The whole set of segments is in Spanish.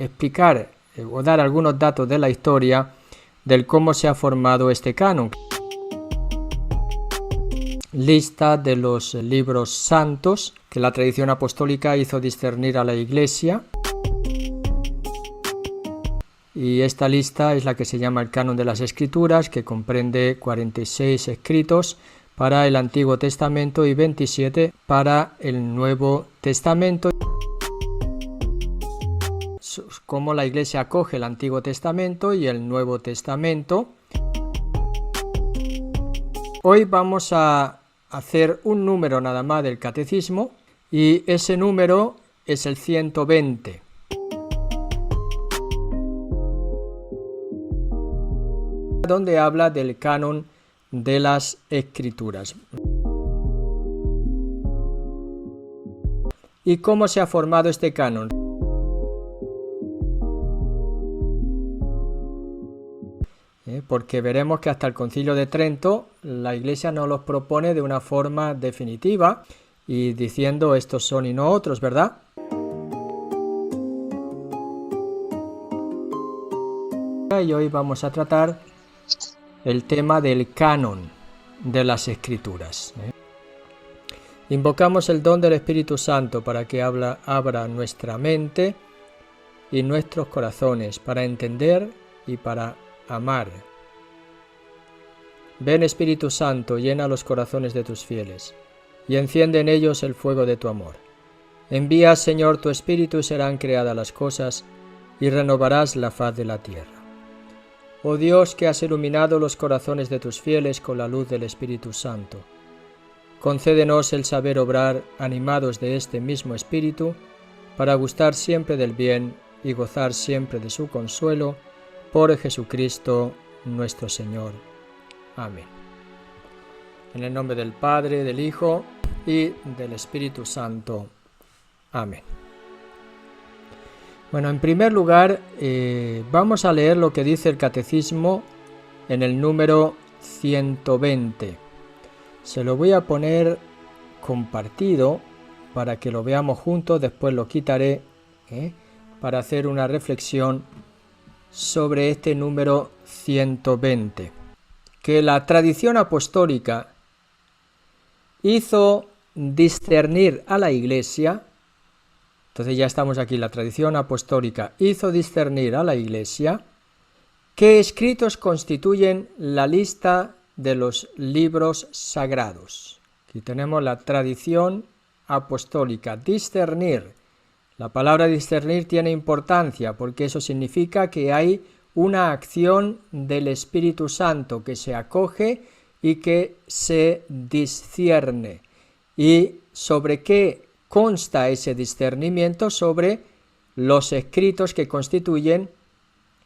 explicar o dar algunos datos de la historia del cómo se ha formado este canon. Lista de los libros santos que la tradición apostólica hizo discernir a la Iglesia. Y esta lista es la que se llama el Canon de las Escrituras, que comprende 46 escritos para el Antiguo Testamento y 27 para el Nuevo Testamento. Cómo la Iglesia acoge el Antiguo Testamento y el Nuevo Testamento. Hoy vamos a hacer un número nada más del Catecismo y ese número es el 120. Donde habla del canon de las Escrituras. ¿Y cómo se ha formado este canon? Porque veremos que hasta el Concilio de Trento la Iglesia nos los propone de una forma definitiva y diciendo estos son y no otros, ¿verdad? Y hoy vamos a tratar el tema del canon de las Escrituras. Invocamos el don del Espíritu Santo para que abra nuestra mente y nuestros corazones para entender y para amar. Ven, Espíritu Santo, llena los corazones de tus fieles y enciende en ellos el fuego de tu amor. Envía, Señor, tu Espíritu y serán creadas las cosas y renovarás la faz de la tierra. Oh Dios, que has iluminado los corazones de tus fieles con la luz del Espíritu Santo, concédenos el saber obrar animados de este mismo Espíritu, para gustar siempre del bien y gozar siempre de su consuelo, por Jesucristo nuestro Señor. Amén. En el nombre del Padre, del Hijo y del Espíritu Santo. Amén. Bueno, en primer lugar, vamos a leer lo que dice el Catecismo en el número 120. Se lo voy a poner compartido para que lo veamos juntos, después lo quitaré para hacer una reflexión sobre este número 120. Que la tradición apostólica hizo discernir a la Iglesia. Entonces ya estamos aquí, la tradición apostólica hizo discernir a la Iglesia qué escritos constituyen la lista de los libros sagrados. Aquí tenemos la tradición apostólica, discernir. La palabra discernir tiene importancia porque eso significa que hay una acción del Espíritu Santo que se acoge y que se discierne. ¿Y sobre qué consta ese discernimiento? Sobre los escritos que constituyen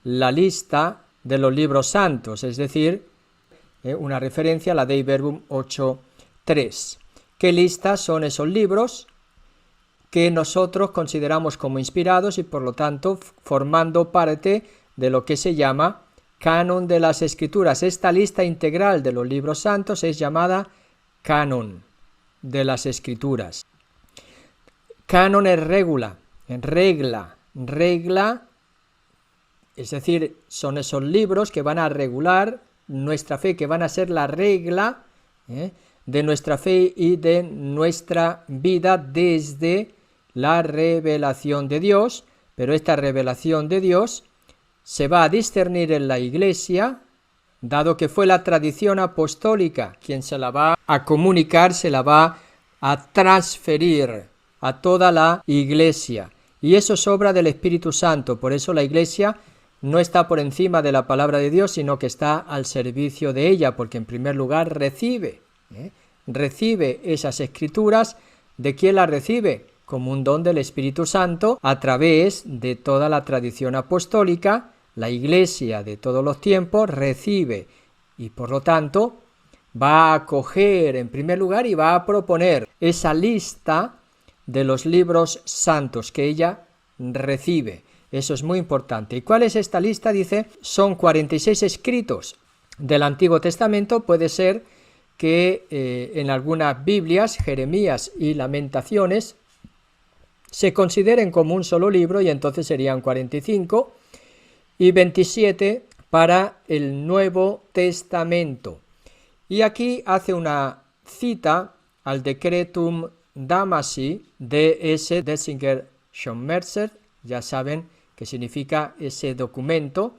la lista de los libros santos, es decir, una referencia a la Dei Verbum 8.3. ¿Qué listas son esos libros que nosotros consideramos como inspirados y por lo tanto formando parte de lo que se llama canon de las Escrituras? Esta lista integral de los libros santos es llamada canon de las Escrituras. Canon es regla, es decir, son esos libros que van a regular nuestra fe, que van a ser la regla de nuestra fe y de nuestra vida desde la revelación de Dios, pero esta revelación de Dios se va a discernir en la Iglesia, dado que fue la tradición apostólica quien se la va a comunicar, se la va a transferir a toda la Iglesia. Y eso es obra del Espíritu Santo, por eso la Iglesia no está por encima de la palabra de Dios, sino que está al servicio de ella, porque en primer lugar recibe esas Escrituras. ¿De quién las recibe? Como un don del Espíritu Santo a través de toda la tradición apostólica. La Iglesia de todos los tiempos recibe y por lo tanto va a acoger en primer lugar y va a proponer esa lista de los libros santos que ella recibe. Eso es muy importante. ¿Y cuál es esta lista? Dice, son 46 escritos del Antiguo Testamento. Puede ser que en algunas Biblias, Jeremías y Lamentaciones, se consideren como un solo libro, y entonces serían 45, y 27 para el Nuevo Testamento. Y aquí hace una cita al Decretum Damasi de S. Dessinger Schönmerzer, ya saben que significa ese documento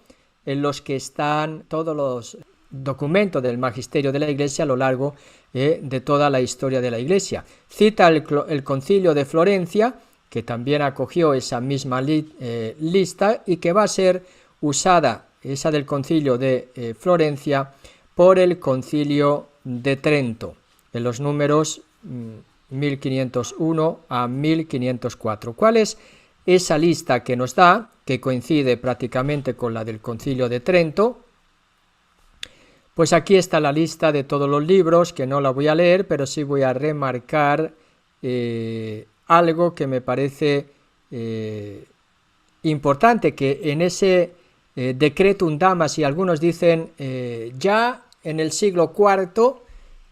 en los que están todos los documentos del magisterio de la Iglesia a lo largo de toda la historia de la Iglesia. Cita el Concilio de Florencia, que también acogió esa misma lista y que va a ser usada, esa del Concilio de Florencia, por el Concilio de Trento, en los números 1501 a 1504. ¿Cuál es esa lista que nos da, que coincide prácticamente con la del Concilio de Trento? Pues aquí está la lista de todos los libros, que no la voy a leer, pero sí voy a remarcar algo que me parece importante, que en ese Decretum Damasi, algunos dicen ya en el siglo IV,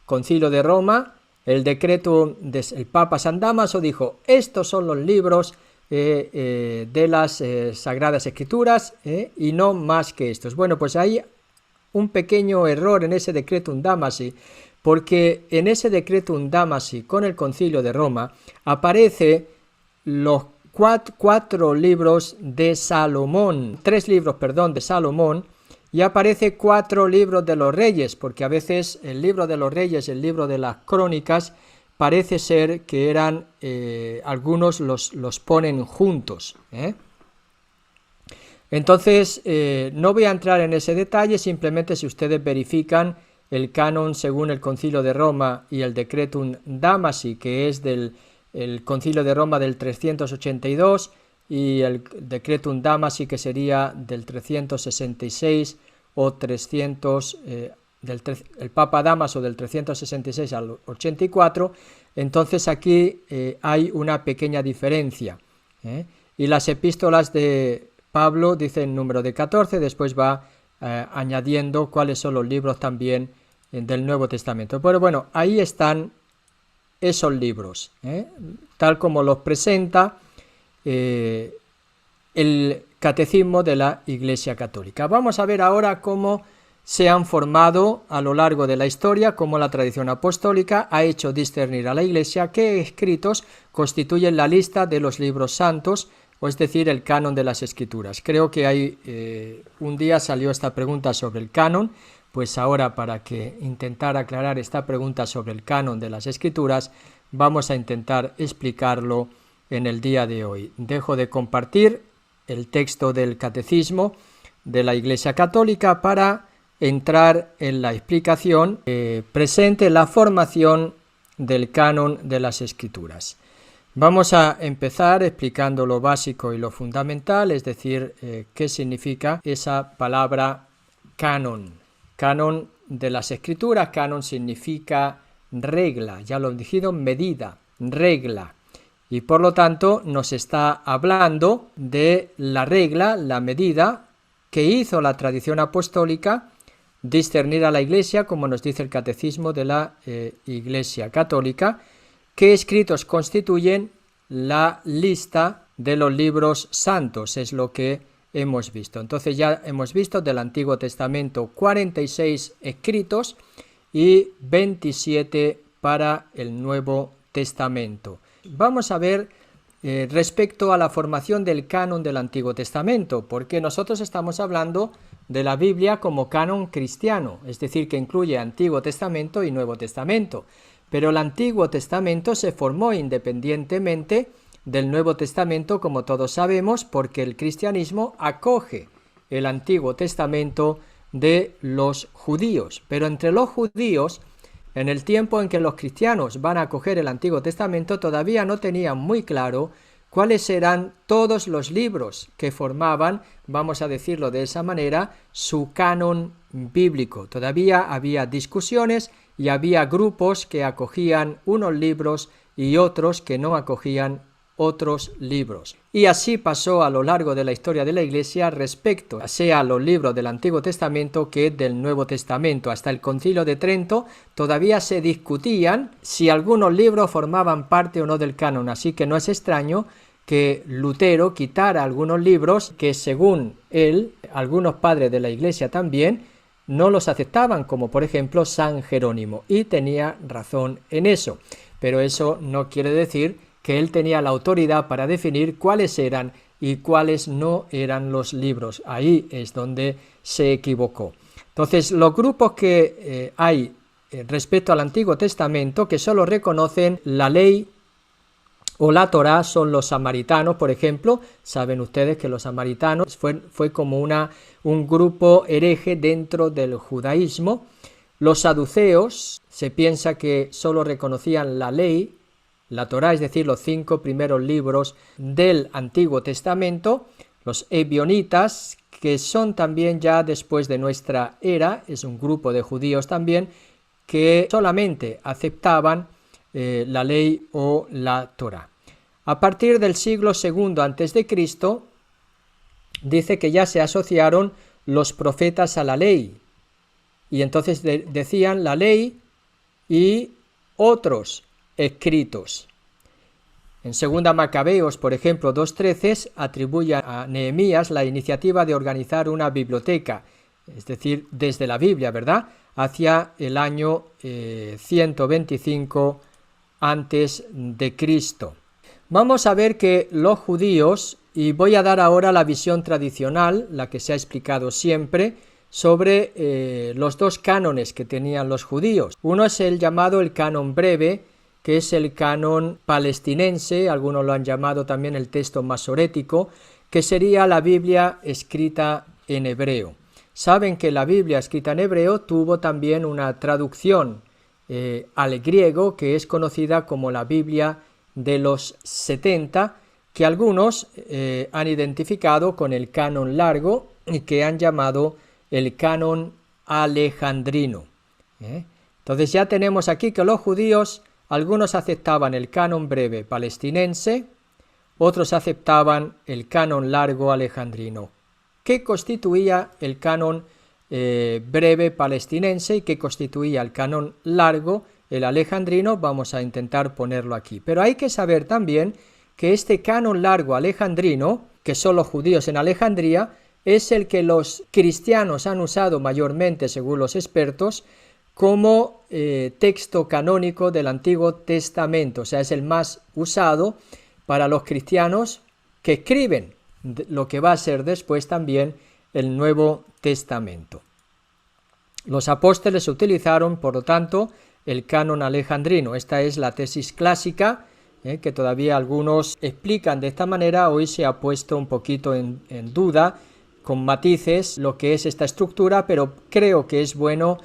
Concilio de Roma, el decreto del Papa San Dámaso dijo: estos son los libros de las Sagradas Escrituras y no más que estos. Bueno, pues hay un pequeño error en ese Decretum Damasi, porque en ese Decretum Damasi con el Concilio de Roma aparece los cuatro libros de Salomón, 3 libros, perdón, de Salomón, y aparece 4 libros de los reyes, porque a veces el libro de los reyes, el libro de las crónicas, parece ser que eran, algunos los ponen juntos. Entonces, no voy a entrar en ese detalle, simplemente si ustedes verifican el canon según el Concilio de Roma y el Decretum Damasi, que es del Concilio de Roma del 382, y el Decretum Damasi, que sería del 366 o 300, el Papa Dámaso del 366 al 84, entonces aquí hay una pequeña diferencia. Y las epístolas de Pablo dicen número de 14, después va añadiendo cuáles son los libros también del Nuevo Testamento. Pero bueno, ahí están esos libros, tal como los presenta el Catecismo de la Iglesia Católica. Vamos a ver ahora cómo se han formado a lo largo de la historia, cómo la tradición apostólica ha hecho discernir a la Iglesia qué escritos constituyen la lista de los libros santos, o es decir, el canon de las Escrituras. Creo que hay un día salió esta pregunta sobre el canon, pues ahora, para que intentar aclarar esta pregunta sobre el canon de las Escrituras, vamos a intentar explicarlo en el día de hoy. Dejo de compartir el texto del Catecismo de la Iglesia Católica para entrar en la explicación presente la formación del canon de las Escrituras. Vamos a empezar explicando lo básico y lo fundamental, es decir, qué significa esa palabra canon. Canon de las Escrituras, canon significa regla, ya lo he dicho, medida, regla. Y por lo tanto nos está hablando de la regla, la medida que hizo la tradición apostólica discernir a la Iglesia, como nos dice el Catecismo de la Iglesia Católica, qué escritos constituyen la lista de los libros santos, es lo que hemos visto. Entonces ya hemos visto del Antiguo Testamento 46 escritos y 27 para el Nuevo Testamento. Vamos a ver respecto a la formación del canon del Antiguo Testamento, porque nosotros estamos hablando de la Biblia como canon cristiano, es decir, que incluye Antiguo Testamento y Nuevo Testamento. Pero el Antiguo Testamento se formó independientemente del Nuevo Testamento, como todos sabemos, porque el cristianismo acoge el Antiguo Testamento de los judíos. Pero entre los judíos, en el tiempo en que los cristianos van a acoger el Antiguo Testamento, todavía no tenían muy claro cuáles eran todos los libros que formaban, vamos a decirlo de esa manera, su canon bíblico. Todavía había discusiones y había grupos que acogían unos libros y otros que no acogían otros libros. Y así pasó a lo largo de la historia de la Iglesia respecto sea los libros del Antiguo Testamento que del Nuevo Testamento. Hasta el Concilio de Trento todavía se discutían si algunos libros formaban parte o no del canon, así que no es extraño que Lutero quitara algunos libros que, según él, algunos padres de la Iglesia también no los aceptaban, como por ejemplo San Jerónimo, y tenía razón en eso. Pero eso no quiere decir que él tenía la autoridad para definir cuáles eran y cuáles no eran los libros. Ahí es donde se equivocó. Entonces, los grupos que hay respecto al Antiguo Testamento que solo reconocen la ley o la Torá son los samaritanos, por ejemplo. Saben ustedes que los samaritanos fue como un grupo hereje dentro del judaísmo. Los saduceos, se piensa que solo reconocían la ley, la Torá, es decir, los 5 primeros libros del Antiguo Testamento. Los ebionitas, que son también ya después de nuestra era, es un grupo de judíos también, que solamente aceptaban la ley o la Torá. A partir del siglo II a.C., dice que ya se asociaron los profetas a la ley, y entonces decían la ley y otros escritos. En 2 Macabeos, por ejemplo, 2:13, atribuye a Nehemías la iniciativa de organizar una biblioteca, es decir, desde la Biblia, ¿verdad?, hacia el año 125 antes de Cristo. Vamos a ver que los judíos, y voy a dar ahora la visión tradicional, la que se ha explicado siempre, sobre los dos cánones que tenían los judíos. Uno es el llamado el canon breve, que es el canon palestinense, algunos lo han llamado también el texto masorético, que sería la Biblia escrita en hebreo. Saben que la Biblia escrita en hebreo tuvo también una traducción al griego, que es conocida como la Biblia de los 70, que algunos han identificado con el canon largo y que han llamado el canon alejandrino. Entonces ya tenemos aquí que los judíos, algunos aceptaban el canon breve palestinense, otros aceptaban el canon largo alejandrino. ¿Qué constituía el canon breve palestinense y qué constituía el canon largo, el alejandrino? Vamos a intentar ponerlo aquí. Pero hay que saber también que este canon largo alejandrino, que son los judíos en Alejandría, es el que los cristianos han usado mayormente, según los expertos, como texto canónico del Antiguo Testamento. O sea, es el más usado para los cristianos que escriben lo que va a ser después también el Nuevo Testamento. Los apóstoles utilizaron, por lo tanto, el canon alejandrino. Esta es la tesis clásica, que todavía algunos explican de esta manera. Hoy se ha puesto un poquito en duda, con matices, lo que es esta estructura, pero creo que es bueno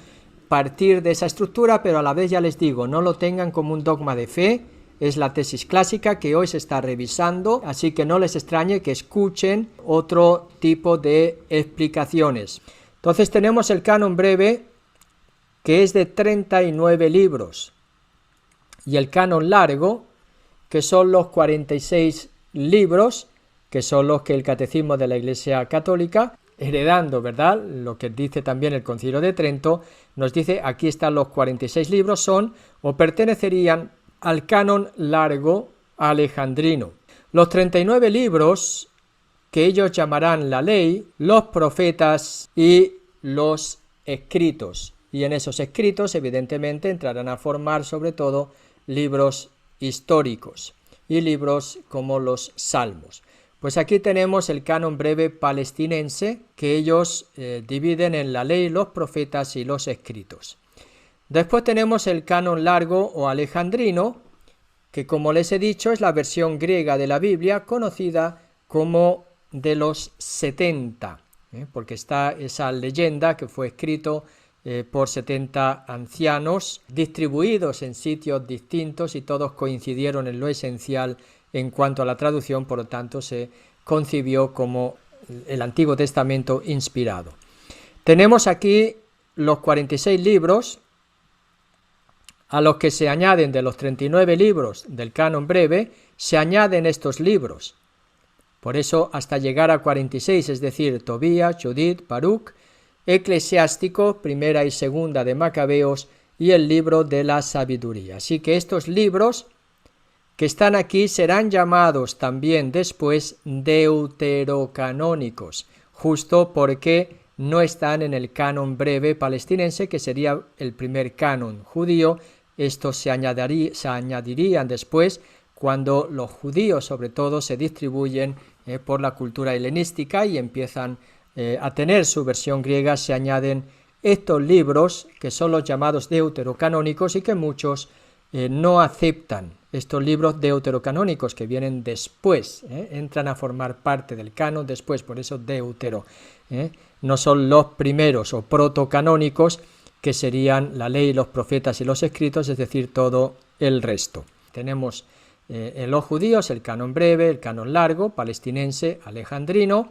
partir de esa estructura, pero a la vez ya les digo, no lo tengan como un dogma de fe. Es la tesis clásica que hoy se está revisando, así que no les extrañe que escuchen otro tipo de explicaciones. Entonces tenemos el canon breve, que es de 39 libros, y el canon largo, que son los 46 libros, que son los que el Catecismo de la Iglesia Católica, heredando, ¿verdad?, lo que dice también el Concilio de Trento, nos dice, aquí están los 46 libros, son o pertenecerían al canon largo alejandrino. Los 39 libros que ellos llamarán la ley, los profetas y los escritos. Y en esos escritos, evidentemente, entrarán a formar sobre todo libros históricos y libros como los Salmos. Pues aquí tenemos el canon breve palestinense, que ellos dividen en la ley, los profetas y los escritos. Después tenemos el canon largo o alejandrino, que como les he dicho es la versión griega de la Biblia, conocida como de los 70, porque está esa leyenda que fue escrito por 70 ancianos, distribuidos en sitios distintos y todos coincidieron en lo esencial en cuanto a la traducción, por lo tanto se concibió como el Antiguo Testamento inspirado. Tenemos aquí los 46 libros, a los que se añaden de los 39 libros del canon breve, se añaden estos libros. Por eso hasta llegar a 46, es decir, Tobías, Judith, Baruch, Eclesiástico, Primera y Segunda de Macabeos y el libro de la Sabiduría. Así que estos libros que están aquí serán llamados también después deuterocanónicos, justo porque no están en el canon breve palestinense, que sería el primer canon judío. Estos se añadirían después cuando los judíos, sobre todo, se distribuyen por la cultura helenística y empiezan a tener su versión griega. Se añaden estos libros, que son los llamados deuterocanónicos y que muchos no aceptan. Estos libros deuterocanónicos que vienen después, entran a formar parte del canon después, por eso deutero. No son los primeros o protocanónicos, que serían la ley, los profetas y los escritos, es decir, todo el resto. Tenemos en los judíos el canon breve, el canon largo, palestinense, alejandrino,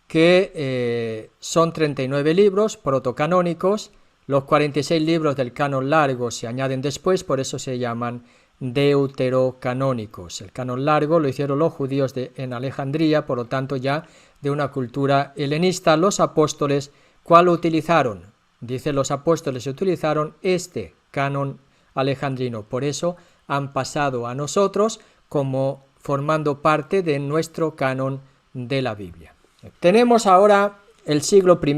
que son 39 libros protocanónicos. Los 46 libros del canon largo se añaden después, por eso se llaman deuterocanónicos. El canon largo lo hicieron los judíos en Alejandría, por lo tanto ya de una cultura helenista. Los apóstoles, ¿cuál utilizaron? Dice, los apóstoles utilizaron este canon alejandrino, por eso han pasado a nosotros como formando parte de nuestro canon de la Biblia. Tenemos ahora el siglo I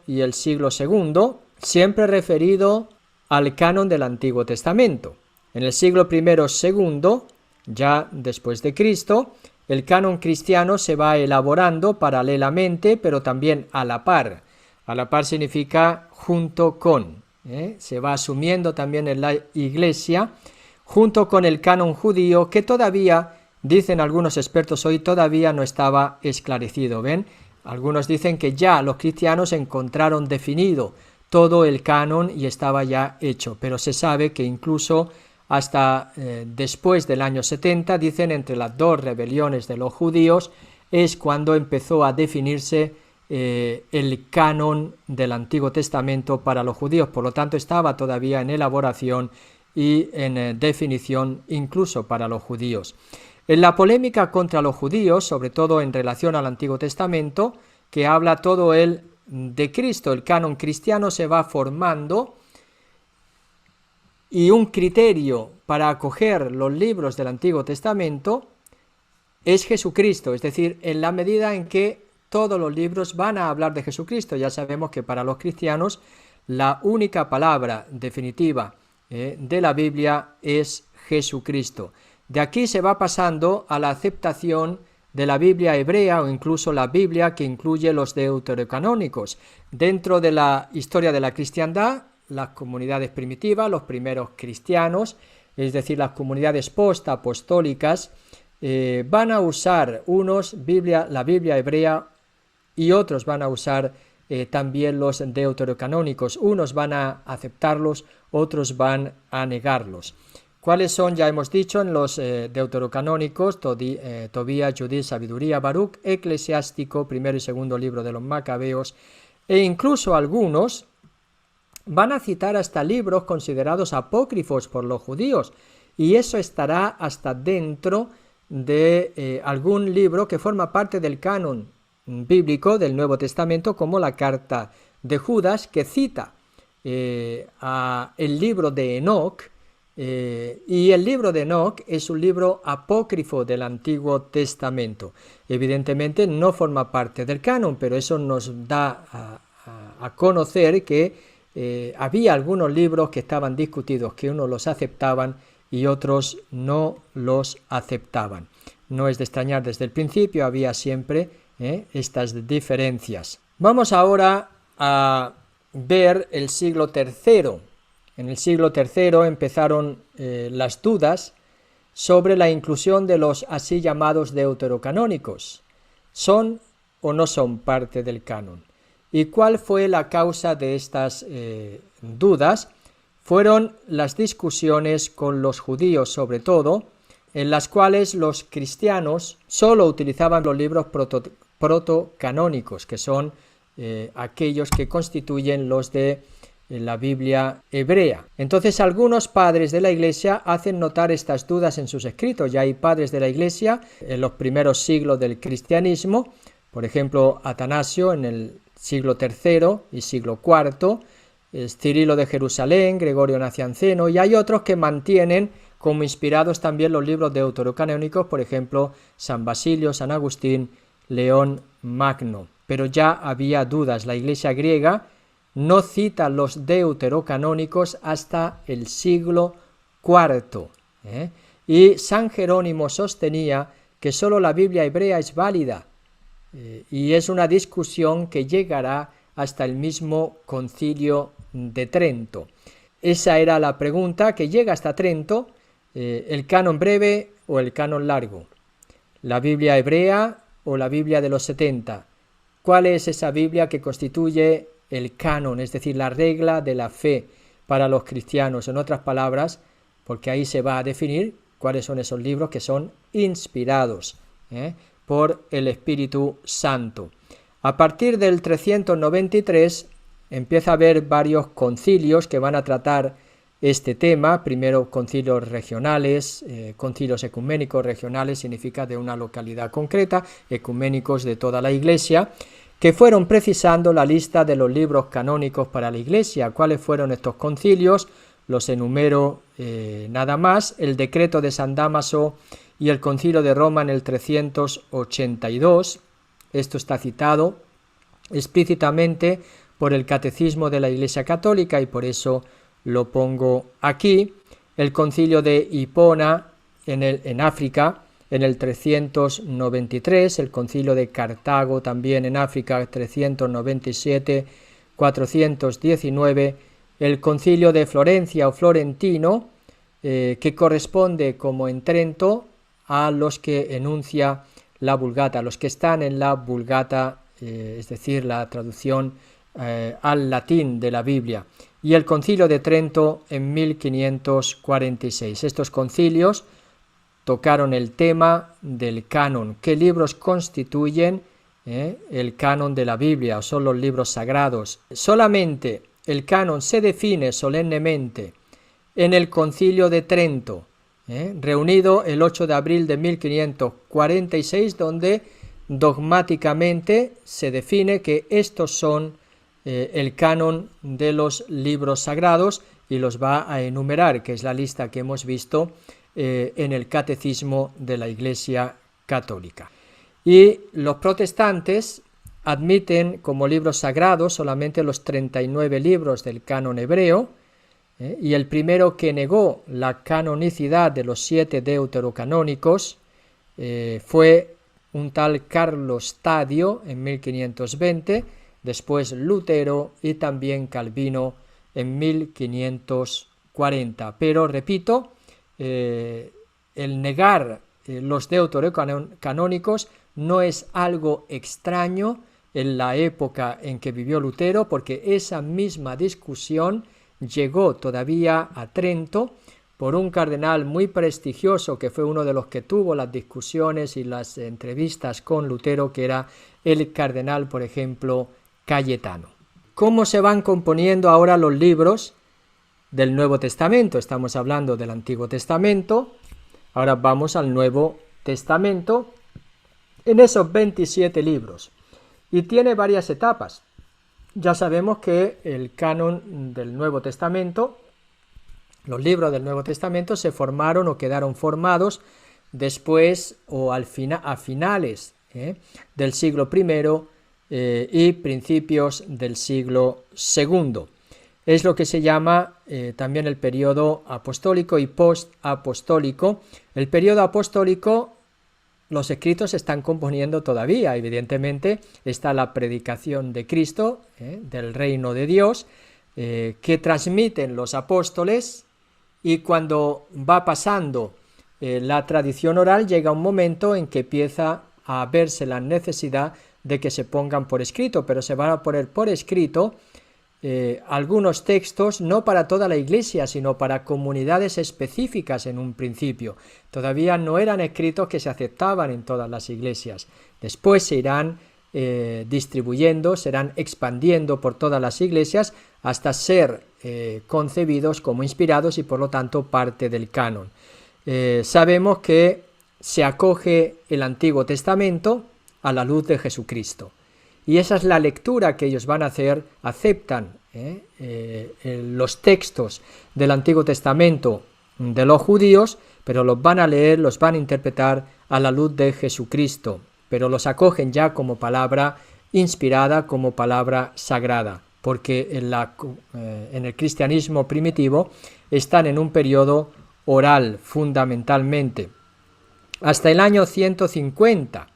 y el siglo II, siempre referido al canon del Antiguo Testamento. En el siglo I-II, ya después de Cristo, el canon cristiano se va elaborando paralelamente, pero también a la par. A la par significa junto con, se va asumiendo también en la Iglesia, junto con el canon judío, que todavía, dicen algunos expertos hoy, todavía no estaba esclarecido. ¿Ven? Algunos dicen que ya los cristianos encontraron definido todo el canon y estaba ya hecho, pero se sabe que incluso hasta después del año 70, dicen, entre las dos rebeliones de los judíos, es cuando empezó a definirse el canon del Antiguo Testamento para los judíos. Por lo tanto, estaba todavía en elaboración y en definición incluso para los judíos. En la polémica contra los judíos, sobre todo en relación al Antiguo Testamento, que habla todo el de Cristo, el canon cristiano se va formando, y un criterio para acoger los libros del Antiguo Testamento es Jesucristo, es decir, en la medida en que todos los libros van a hablar de Jesucristo. Ya sabemos que para los cristianos la única palabra definitiva de la Biblia es Jesucristo. De aquí se va pasando a la aceptación de la Biblia hebrea o incluso la Biblia que incluye los deuterocanónicos. Dentro de la historia de la cristiandad, las comunidades primitivas, los primeros cristianos, es decir, las comunidades post-apostólicas, van a usar unos la Biblia hebrea y otros van a usar también los deuterocanónicos. Unos van a aceptarlos, otros van a negarlos. ¿Cuáles son? Ya hemos dicho en los deuterocanónicos: Tobías, Judith, Sabiduría, Baruch, Eclesiástico, primero y segundo libro de los Macabeos, e incluso algunos van a citar hasta libros considerados apócrifos por los judíos, y eso estará hasta dentro de algún libro que forma parte del canon bíblico del Nuevo Testamento, como la carta de Judas, que cita el libro de Enoc, y el libro de Enoc es un libro apócrifo del Antiguo Testamento. Evidentemente no forma parte del canon, pero eso nos da a conocer que había algunos libros que estaban discutidos, que unos los aceptaban y otros no los aceptaban. No es de extrañar, desde el principio había siempre estas diferencias. Vamos ahora a ver el siglo III. En el siglo III empezaron las dudas sobre la inclusión de los así llamados deuterocanónicos. ¿Son o no son parte del canon? ¿Y cuál fue la causa de estas dudas? Fueron las discusiones con los judíos, sobre todo, en las cuales los cristianos solo utilizaban los libros protocanónicos, que son aquellos que constituyen los de la Biblia hebrea. Entonces algunos padres de la Iglesia hacen notar estas dudas en sus escritos. Ya hay padres de la Iglesia en los primeros siglos del cristianismo, por ejemplo Atanasio en el siglo III y siglo IV, Cirilo de Jerusalén, Gregorio Nacianceno, y hay otros que mantienen como inspirados también los libros deuterocanónicos, por ejemplo, San Basilio, San Agustín, León Magno. Pero ya había dudas. La Iglesia griega no cita los deuterocanónicos hasta el siglo IV. Y San Jerónimo sostenía que solo la Biblia hebrea es válida, y es una discusión que llegará hasta el mismo Concilio de Trento. Esa era la pregunta que llega hasta Trento: ¿el canon breve o el canon largo? ¿La Biblia hebrea o la Biblia de los 70? ¿Cuál es esa Biblia que constituye el canon, es decir, la regla de la fe para los cristianos? En otras palabras, porque ahí se va a definir cuáles son esos libros que son inspirados por el Espíritu Santo. A partir del 393 empieza a haber varios concilios que van a tratar este tema. Primero, concilios regionales, concilios ecuménicos. Regionales significa de una localidad concreta, ecuménicos de toda la Iglesia, que fueron precisando la lista de los libros canónicos para la Iglesia. ¿Cuáles fueron estos concilios? Los enumero nada más: el decreto de San Dámaso y el concilio de Roma en el 382. Esto está citado explícitamente por el Catecismo de la Iglesia Católica y por eso lo pongo aquí. El concilio de Hipona en África en el 393, el concilio de Cartago también en África 397-419, el concilio de Florencia o Florentino, que corresponde, como en Trento, a los que enuncia la Vulgata, los que están en la Vulgata, es decir, la traducción al latín de la Biblia, y el concilio de Trento en 1546. Estos concilios tocaron el tema del canon. ¿Qué libros constituyen el canon de la Biblia, o son los libros sagrados? Solamente el canon se define solemnemente en el concilio de Trento, reunido el 8 de abril de 1546, donde dogmáticamente se define que estos son el canon de los libros sagrados, y los va a enumerar, que es la lista que hemos visto en el Catecismo de la Iglesia Católica. Y los protestantes admiten como libros sagrados solamente los 39 libros del canon hebreo, y el primero que negó la canonicidad de los 7 deuterocanónicos fue un tal Carlos Tadio en 1520, después Lutero y también Calvino en 1540. Pero, repito, el negar los deuterocanónicos no es algo extraño en la época en que vivió Lutero, porque esa misma discusión llegó todavía a Trento por un cardenal muy prestigioso que fue uno de los que tuvo las discusiones y las entrevistas con Lutero, que era el cardenal, por ejemplo, Cayetano. ¿Cómo se van componiendo ahora los libros del Nuevo Testamento? Estamos hablando del Antiguo Testamento, ahora vamos al Nuevo Testamento, en esos 27 libros, y tiene varias etapas. Ya sabemos que el canon del Nuevo Testamento, los libros del Nuevo Testamento, se formaron o quedaron formados después o a finales del siglo I y principios del siglo II. Es lo que se llama también el periodo apostólico y post-apostólico. El periodo apostólico, los escritos se están componiendo todavía. Evidentemente está la predicación de Cristo, del reino de Dios, que transmiten los apóstoles, y cuando va pasando la tradición oral, llega un momento en que empieza a verse la necesidad de que se pongan por escrito, pero se van a poner por escrito algunos textos no para toda la Iglesia, sino para comunidades específicas en un principio. Todavía no eran escritos que se aceptaban en todas las iglesias. Después se irán distribuyendo, serán expandiendo por todas las iglesias hasta ser concebidos como inspirados y por lo tanto parte del canon. Sabemos que se acoge el Antiguo Testamento a la luz de Jesucristo. Y esa es la lectura que ellos van a hacer. Aceptan los textos del Antiguo Testamento de los judíos, pero los van a leer, los van a interpretar a la luz de Jesucristo, pero los acogen ya como palabra inspirada, como palabra sagrada, porque en el cristianismo primitivo están en un periodo oral fundamentalmente. Hasta el año 150,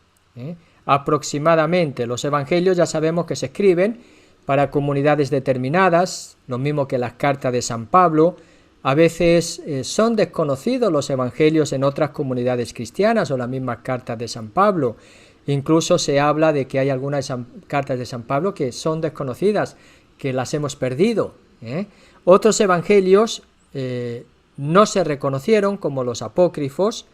aproximadamente, los evangelios ya sabemos que se escriben para comunidades determinadas, lo mismo que las cartas de San Pablo. A veces son desconocidos los evangelios en otras comunidades cristianas o las mismas cartas de San Pablo. Incluso se habla de que hay algunas cartas de San Pablo que son desconocidas, que las hemos perdido. Otros evangelios no se reconocieron, como los apócrifos.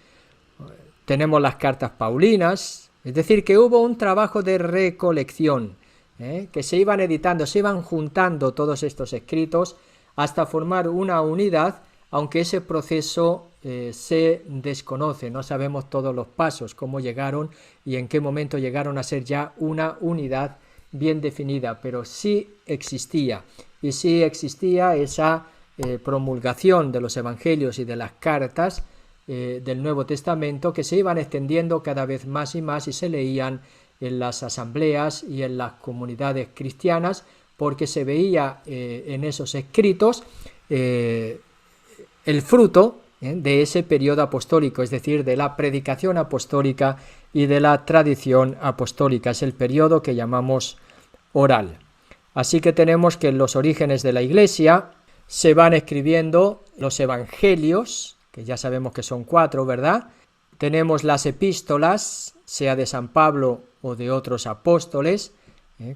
Tenemos las cartas paulinas, es decir, que hubo un trabajo de recolección, que se iban editando, se iban juntando todos estos escritos hasta formar una unidad, aunque ese proceso se desconoce, no sabemos todos los pasos, cómo llegaron y en qué momento llegaron a ser ya una unidad bien definida, pero sí existía, y sí existía esa promulgación de los evangelios y de las cartas del Nuevo Testamento, que se iban extendiendo cada vez más y más y se leían en las asambleas y en las comunidades cristianas, porque se veía en esos escritos el fruto de ese periodo apostólico, es decir, de la predicación apostólica y de la tradición apostólica. Es el periodo que llamamos oral. Así que tenemos que en los orígenes de la Iglesia se van escribiendo los evangelios, que ya sabemos que son 4, ¿verdad? Tenemos las epístolas, sea de San Pablo o de otros apóstoles,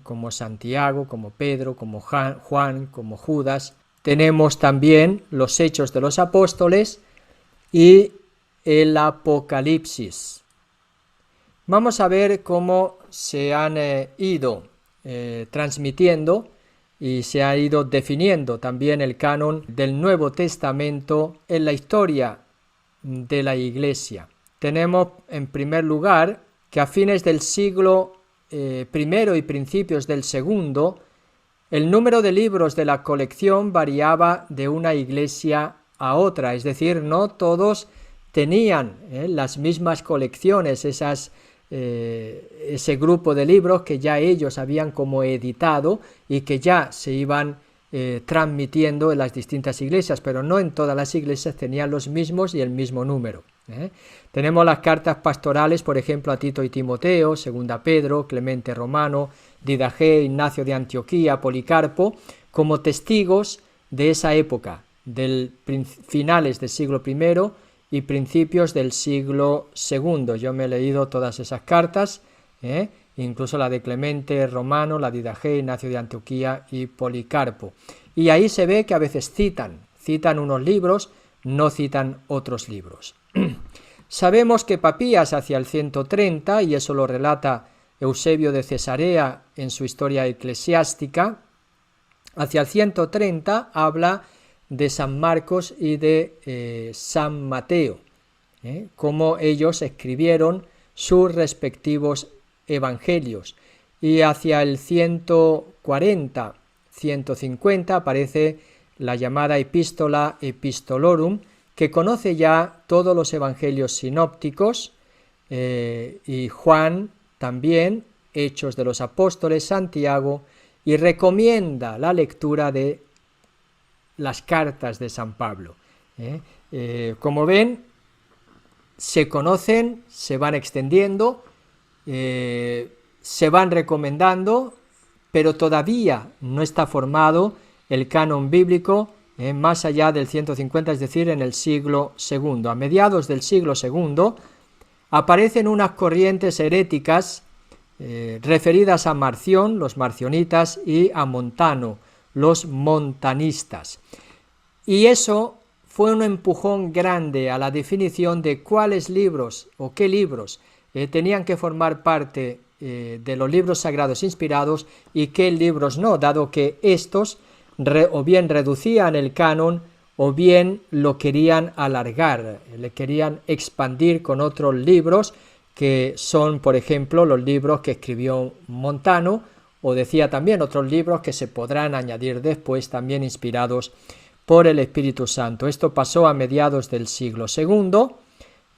como Santiago, como Pedro, como Juan, como Judas. Tenemos también los Hechos de los Apóstoles y el Apocalipsis. Vamos a ver cómo se han ido transmitiendo y se ha ido definiendo también el canon del Nuevo Testamento en la historia de la Iglesia. Tenemos en primer lugar que a fines del siglo primero y principios del segundo, el número de libros de la colección variaba de una iglesia a otra, es decir, no todos tenían las mismas colecciones, ese grupo de libros que ya ellos habían como editado y que ya se iban transmitiendo en las distintas iglesias, pero no en todas las iglesias tenían los mismos y el mismo número. Tenemos las cartas pastorales, por ejemplo, a Tito y Timoteo, Segunda Pedro, Clemente Romano, Didaché, Ignacio de Antioquía, Policarpo, como testigos de esa época, finales del siglo I y principios del siglo II. Yo me he leído todas esas cartas, incluso la de Clemente Romano, la de Didaché, Ignacio de Antioquía y Policarpo. Y ahí se ve que a veces citan unos libros, no citan otros libros. Sabemos que Papías hacia el 130, y eso lo relata Eusebio de Cesarea en su historia eclesiástica, hacia el 130 habla de San Marcos y de San Mateo, cómo ellos escribieron sus respectivos evangelios. Y hacia el 140, 150 aparece la llamada Epístola Epistolorum, que conoce ya todos los evangelios sinópticos, y Juan también, Hechos de los Apóstoles, Santiago, y recomienda la lectura de las cartas de San Pablo. Como ven, se conocen, se van extendiendo, se van recomendando, pero todavía no está formado el canon bíblico más allá del 150, es decir, en el siglo II. A mediados del siglo II aparecen unas corrientes heréticas referidas a Marción, los marcionitas, y a Montano, los montanistas. Y eso fue un empujón grande a la definición de cuáles libros o qué libros tenían que formar parte de los libros sagrados inspirados y qué libros no, dado que estos o bien reducían el canon o bien lo querían alargar, le querían expandir con otros libros que son, por ejemplo, los libros que escribió Montano, o decía también otros libros que se podrán añadir después, también inspirados por el Espíritu Santo. Esto pasó a mediados del siglo II,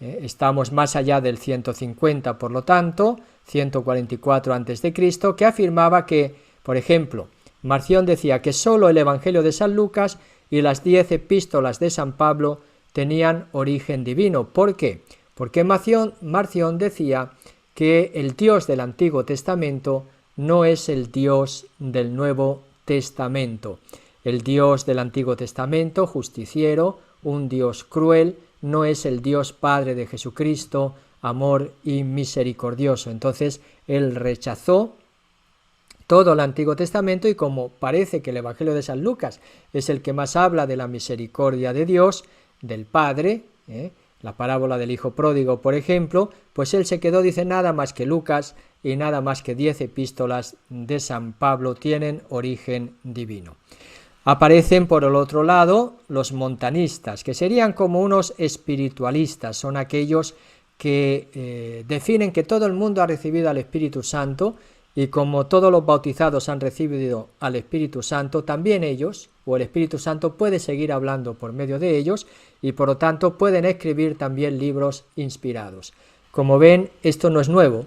estamos más allá del 150, por lo tanto, 144 a.C., que afirmaba que, por ejemplo, Marción decía que sólo el Evangelio de San Lucas y las 10 epístolas de San Pablo tenían origen divino. ¿Por qué? Porque Marción decía que el Dios del Antiguo Testamento no es el Dios del Nuevo Testamento. El Dios del Antiguo Testamento, justiciero, un Dios cruel, no es el Dios Padre de Jesucristo, amor y misericordioso. Entonces, él rechazó todo el Antiguo Testamento, y como parece que el Evangelio de San Lucas es el que más habla de la misericordia de Dios, del Padre, la parábola del Hijo Pródigo, por ejemplo, pues él se quedó, dice, nada más que Lucas y nada más que 10 epístolas de San Pablo tienen origen divino. Aparecen por el otro lado los montanistas, que serían como unos espiritualistas, son aquellos que definen que todo el mundo ha recibido al Espíritu Santo, y como todos los bautizados han recibido al Espíritu Santo, también ellos, o el Espíritu Santo puede seguir hablando por medio de ellos, y por lo tanto pueden escribir también libros inspirados. Como ven, esto no es nuevo,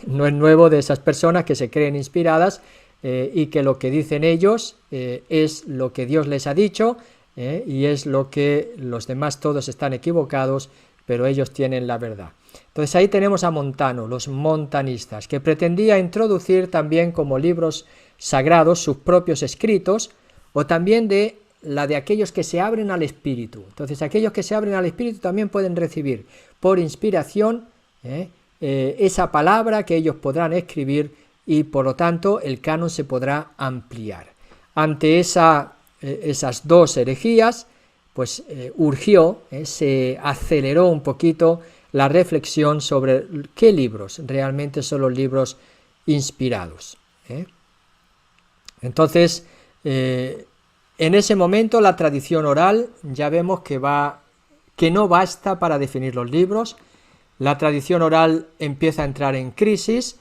no es nuevo de esas personas que se creen inspiradas, y que lo que dicen ellos es lo que Dios les ha dicho, y es lo que los demás todos están equivocados, pero ellos tienen la verdad. Entonces ahí tenemos a Montano, los montanistas, que pretendía introducir también como libros sagrados sus propios escritos, o también de aquellos que se abren al Espíritu. Entonces aquellos que se abren al Espíritu también pueden recibir por inspiración esa palabra que ellos podrán escribir, y por lo tanto el canon se podrá ampliar. Ante esas dos herejías, pues urgió, se aceleró un poquito la reflexión sobre qué libros realmente son los libros inspirados. Entonces, en ese momento la tradición oral ya vemos que no basta para definir los libros. La tradición oral empieza a entrar en crisis,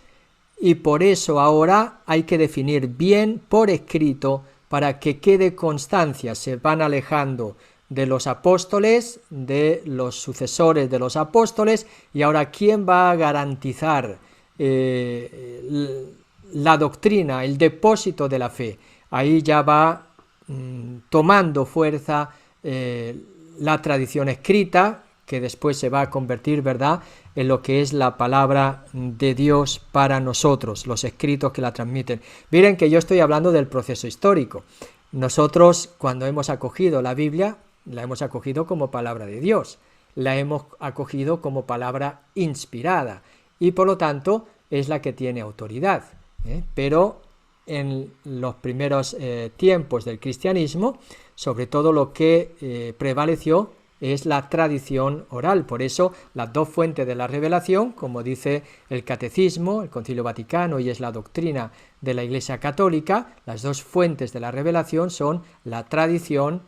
y por eso ahora hay que definir bien por escrito para que quede constancia. Se van alejando de los apóstoles, de los sucesores de los apóstoles, y ahora ¿quién va a garantizar la doctrina, el depósito de la fe? Ahí ya va tomando fuerza la tradición escrita, que después se va a convertir, ¿verdad?, en lo que es la palabra de Dios para nosotros, los escritos que la transmiten. Miren que yo estoy hablando del proceso histórico. Nosotros, cuando hemos acogido la Biblia, la hemos acogido como palabra de Dios, la hemos acogido como palabra inspirada, y por lo tanto es la que tiene autoridad. Pero en los primeros tiempos del cristianismo, sobre todo lo que prevaleció es la tradición oral. Por eso las dos fuentes de la revelación, como dice el Catecismo, el Concilio Vaticano, y es la doctrina de la Iglesia Católica, las dos fuentes de la revelación son la tradición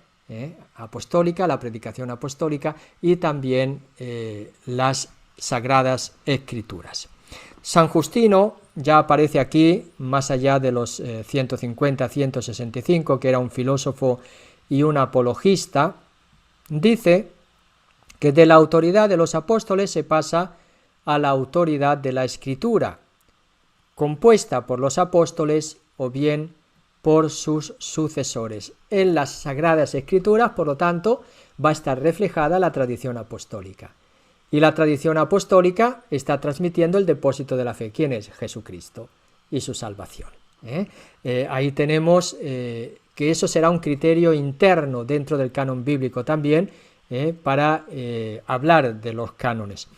apostólica, la predicación apostólica, y también las Sagradas Escrituras. San Justino ya aparece aquí, más allá de los 150-165, que era un filósofo y un apologista. Dice que de la autoridad de los apóstoles se pasa a la autoridad de la Escritura, compuesta por los apóstoles o bien por sus sucesores. En las Sagradas Escrituras, por lo tanto, va a estar reflejada la tradición apostólica. Y la tradición apostólica está transmitiendo el depósito de la fe. ¿Quién es? Jesucristo y su salvación. Ahí tenemos que eso será un criterio interno dentro del canon bíblico también, para hablar de los cánones,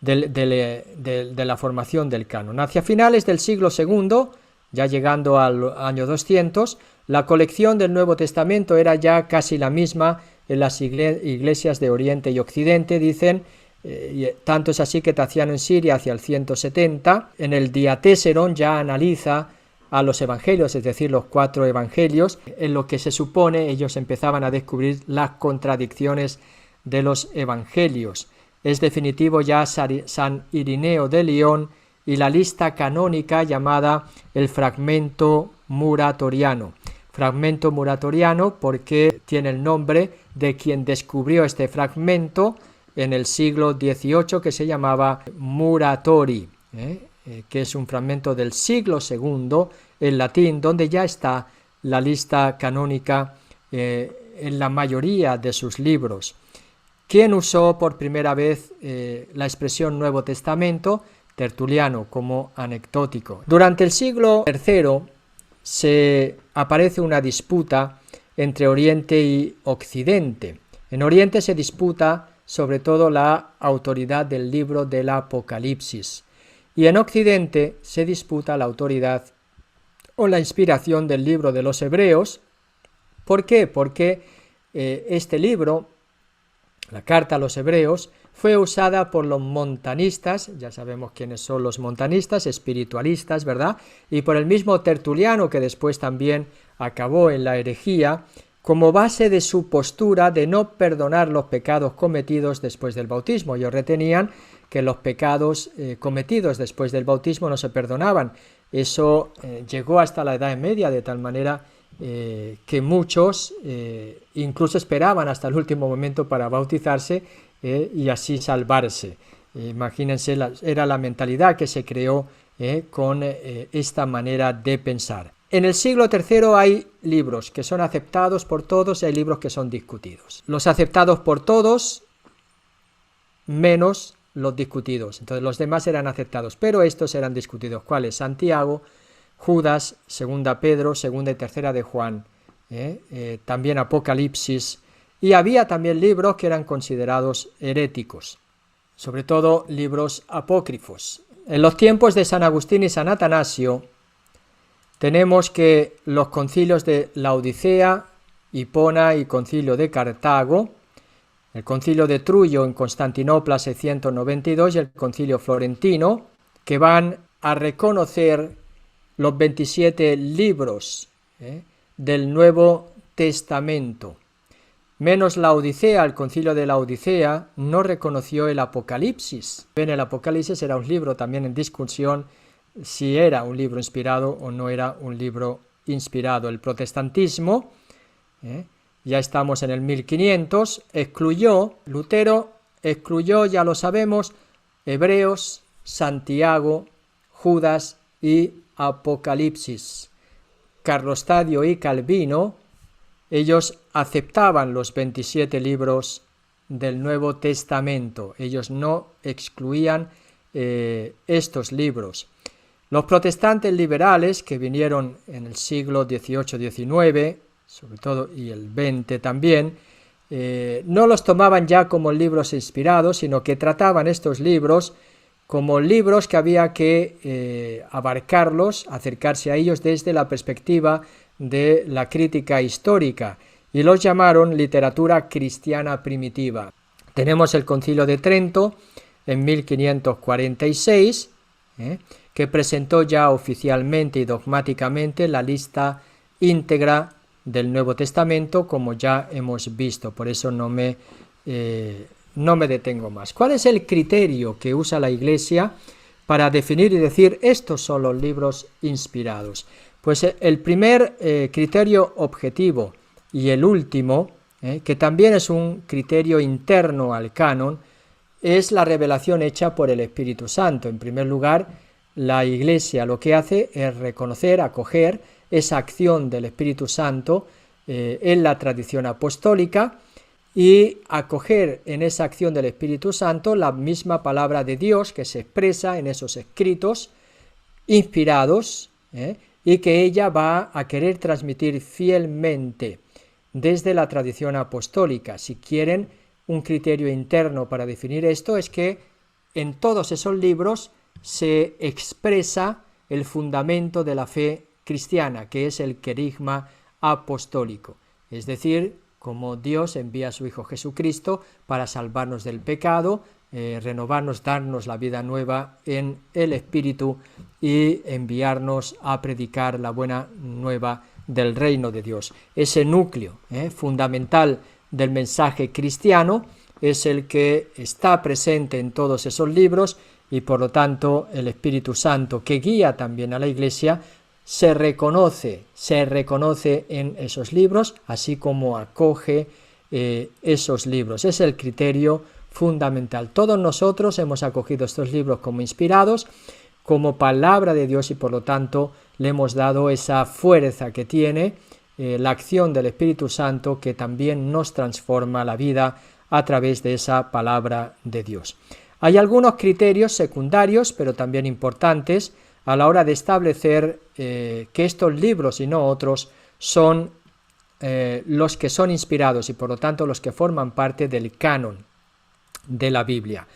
de la formación del canon. Hacia finales del siglo II, ya llegando al año 200, la colección del Nuevo Testamento era ya casi la misma en las iglesias de Oriente y Occidente, dicen. Tanto es así que Taciano en Siria, hacia el 170, en el Diatéseron ya analiza a los evangelios, es decir, los 4 evangelios, en lo que se supone ellos empezaban a descubrir las contradicciones de los evangelios. Es definitivo ya San Irineo de León y la lista canónica llamada el fragmento muratoriano. Fragmento muratoriano porque tiene el nombre de quien descubrió este fragmento en el siglo XVIII, que se llamaba Muratori, que es un fragmento del siglo II en latín, donde ya está la lista canónica en la mayoría de sus libros. ¿Quién usó por primera vez la expresión Nuevo Testamento? Tertuliano, como anecdótico. Durante el siglo III se aparece una disputa entre Oriente y Occidente. En Oriente se disputa sobre todo la autoridad del libro del Apocalipsis, y en Occidente se disputa la autoridad o la inspiración del libro de los Hebreos. ¿Por qué? Porque este libro, la carta a los Hebreos, fue usada por los montanistas, ya sabemos quiénes son los montanistas, espiritualistas, ¿verdad? Y por el mismo Tertuliano, que después también acabó en la herejía, como base de su postura de no perdonar los pecados cometidos después del bautismo. Ellos retenían que los pecados cometidos después del bautismo no se perdonaban. Eso llegó hasta la Edad Media, de tal manera que muchos incluso esperaban hasta el último momento para bautizarse y así salvarse. Imagínense, era la mentalidad que se creó con esta manera de pensar. En el siglo III hay libros que son aceptados por todos y hay libros que son discutidos. Los aceptados por todos menos los discutidos. Entonces los demás eran aceptados, pero estos eran discutidos. ¿Cuáles? Santiago, Judas, Segunda Pedro, Segunda y Tercera de Juan, también Apocalipsis, y había también libros que eran considerados heréticos, sobre todo libros apócrifos. En los tiempos de San Agustín y San Atanasio tenemos que los concilios de Laodicea, Hipona y Concilio de Cartago, el Concilio de Trullo en Constantinopla 692 y el Concilio Florentino, que van a reconocer los 27 libros del Nuevo Testamento. Menos Laodicea, el Concilio de Laodicea no reconoció el Apocalipsis. El Apocalipsis era un libro también en discusión si era un libro inspirado o no era un libro inspirado. El protestantismo, ya estamos en el 1500, Lutero excluyó, ya lo sabemos, Hebreos, Santiago, Judas y Apocalipsis. Carlos Tadio y Calvino, ellos aceptaban los 27 libros del Nuevo Testamento, ellos no excluían estos libros. Los protestantes liberales, que vinieron en el siglo XVIII-XIX, sobre todo, y el XX también, no los tomaban ya como libros inspirados, sino que trataban estos libros como libros que había que abarcarlos, acercarse a ellos desde la perspectiva de la crítica histórica, y los llamaron literatura cristiana primitiva. Tenemos el Concilio de Trento en 1546, que presentó ya oficialmente y dogmáticamente la lista íntegra del Nuevo Testamento, como ya hemos visto. Por eso no me detengo más. ¿Cuál es el criterio que usa la Iglesia para definir y decir estos son los libros inspirados? Pues el primer criterio objetivo y el último, que también es un criterio interno al canon, es la revelación hecha por el Espíritu Santo. En primer lugar, la Iglesia lo que hace es reconocer, acoger esa acción del Espíritu Santo en la tradición apostólica y acoger en esa acción del Espíritu Santo la misma palabra de Dios que se expresa en esos escritos inspirados, y que ella va a querer transmitir fielmente desde la tradición apostólica. Si quieren un criterio interno para definir esto, es que en todos esos libros se expresa el fundamento de la fe cristiana, que es el querigma apostólico, es decir, como Dios envía a su Hijo Jesucristo para salvarnos del pecado, renovarnos, darnos la vida nueva en el Espíritu y enviarnos a predicar la buena nueva del reino de Dios. Ese núcleo fundamental del mensaje cristiano es el que está presente en todos esos libros, y por lo tanto el Espíritu Santo, que guía también a la Iglesia, se reconoce en esos libros, así como acoge esos libros. Es el criterio fundamental. Todos nosotros hemos acogido estos libros como inspirados, como palabra de Dios, y por lo tanto le hemos dado esa fuerza que tiene la acción del Espíritu Santo, que también nos transforma la vida a través de esa palabra de Dios. Hay algunos criterios secundarios, pero también importantes, a la hora de establecer que estos libros y no otros son los que son inspirados y por lo tanto los que forman parte del canon de la Biblia.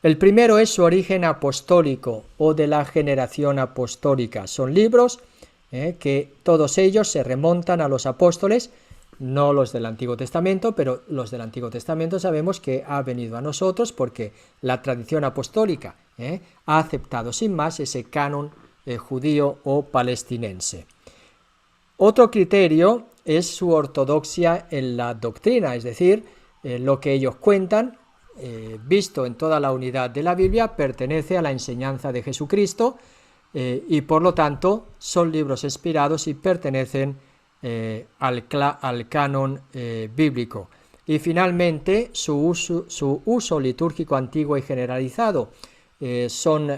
El primero es su origen apostólico o de la generación apostólica. Son libros que todos ellos se remontan a los apóstoles, no los del Antiguo Testamento, pero los del Antiguo Testamento sabemos que ha venido a nosotros porque la tradición apostólica ha aceptado sin más ese canon judío o palestinense. Otro criterio es su ortodoxia en la doctrina, es decir, lo que ellos cuentan, visto en toda la unidad de la Biblia, pertenece a la enseñanza de Jesucristo y por lo tanto son libros inspirados y pertenecen al canon bíblico. Y finalmente su uso litúrgico antiguo y generalizado. Son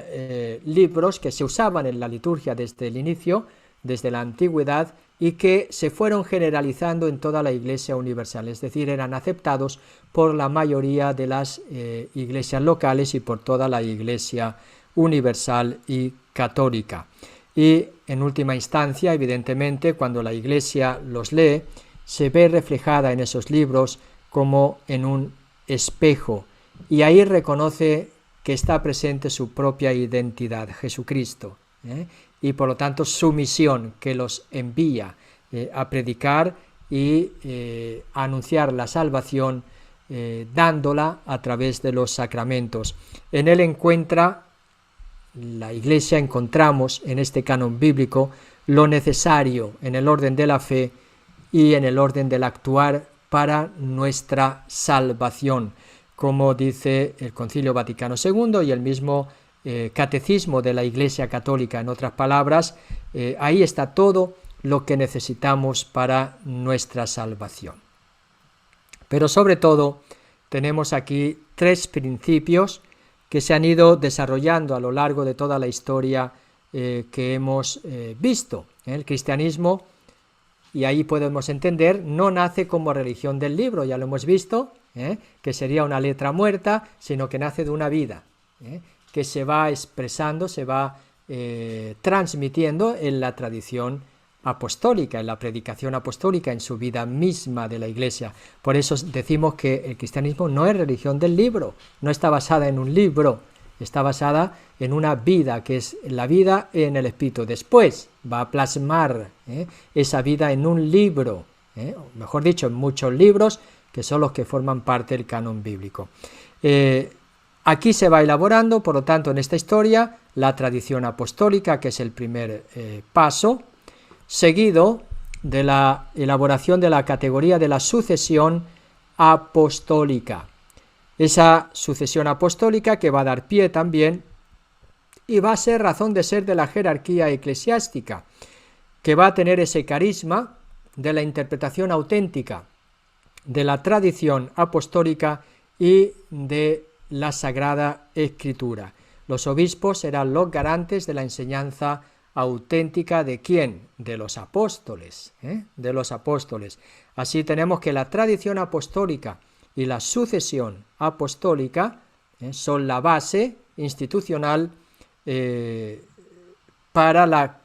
libros que se usaban en la liturgia desde el inicio, desde la antigüedad, y que se fueron generalizando en toda la Iglesia universal, es decir, eran aceptados por la mayoría de las iglesias locales y por toda la Iglesia universal y católica. Y en última instancia, evidentemente, cuando la Iglesia los lee, se ve reflejada en esos libros como en un espejo, y ahí reconoce que está presente su propia identidad, Jesucristo, y por lo tanto su misión, que los envía a predicar y a anunciar la salvación, dándola a través de los sacramentos. En él la Iglesia encontramos en este canon bíblico lo necesario en el orden de la fe y en el orden del actuar para nuestra salvación, como dice el Concilio Vaticano II y el mismo Catecismo de la Iglesia Católica. En otras palabras, ahí está todo lo que necesitamos para nuestra salvación. Pero sobre todo tenemos aquí tres principios que se han ido desarrollando a lo largo de toda la historia que hemos visto. El cristianismo, y ahí podemos entender, no nace como religión del libro, ya lo hemos visto, que sería una letra muerta, sino que nace de una vida, que se va expresando, se va transmitiendo en la tradición apostólica, en la predicación apostólica, en su vida misma de la Iglesia. Por eso decimos que el cristianismo no es religión del libro, no está basada en un libro, está basada en una vida, que es la vida en el Espíritu. Después va a plasmar esa vida en un libro, o mejor dicho, en muchos libros, que son los que forman parte del canon bíblico. Aquí se va elaborando, por lo tanto, en esta historia, la tradición apostólica, que es el primer paso, seguido de la elaboración de la categoría de la sucesión apostólica. Esa sucesión apostólica que va a dar pie también y va a ser razón de ser de la jerarquía eclesiástica, que va a tener ese carisma de la interpretación auténtica de la tradición apostólica y de la Sagrada Escritura. Los obispos serán los garantes de la enseñanza auténtica ¿de quién? De los apóstoles, de los apóstoles. Así tenemos que la tradición apostólica y la sucesión apostólica son la base institucional para la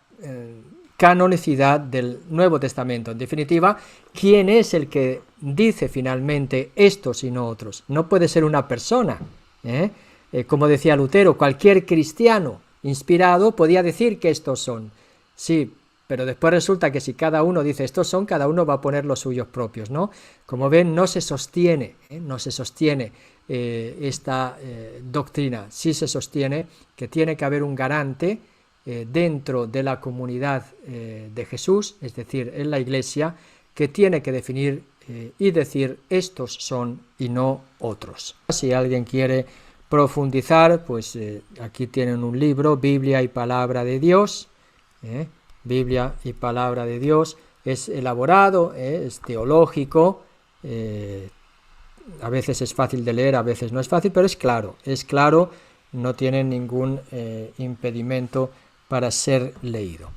canonicidad del Nuevo Testamento. En definitiva, ¿quién es el que dice finalmente estos y no otros? No puede ser una persona. Como decía Lutero, cualquier cristiano inspirado podía decir que estos son. Sí, pero después resulta que si cada uno dice estos son, cada uno va a poner los suyos propios, ¿no? Como ven, no se sostiene esta doctrina. Sí se sostiene que tiene que haber un garante dentro de la comunidad de Jesús, es decir, en la Iglesia, que tiene que definir y decir estos son y no otros. Si alguien quiere profundizar, pues aquí tienen un libro, Biblia y Palabra de Dios, Biblia y palabra de Dios. Es elaborado, es teológico, a veces es fácil de leer, a veces no es fácil, pero es claro, no tiene ningún impedimento para ser leído.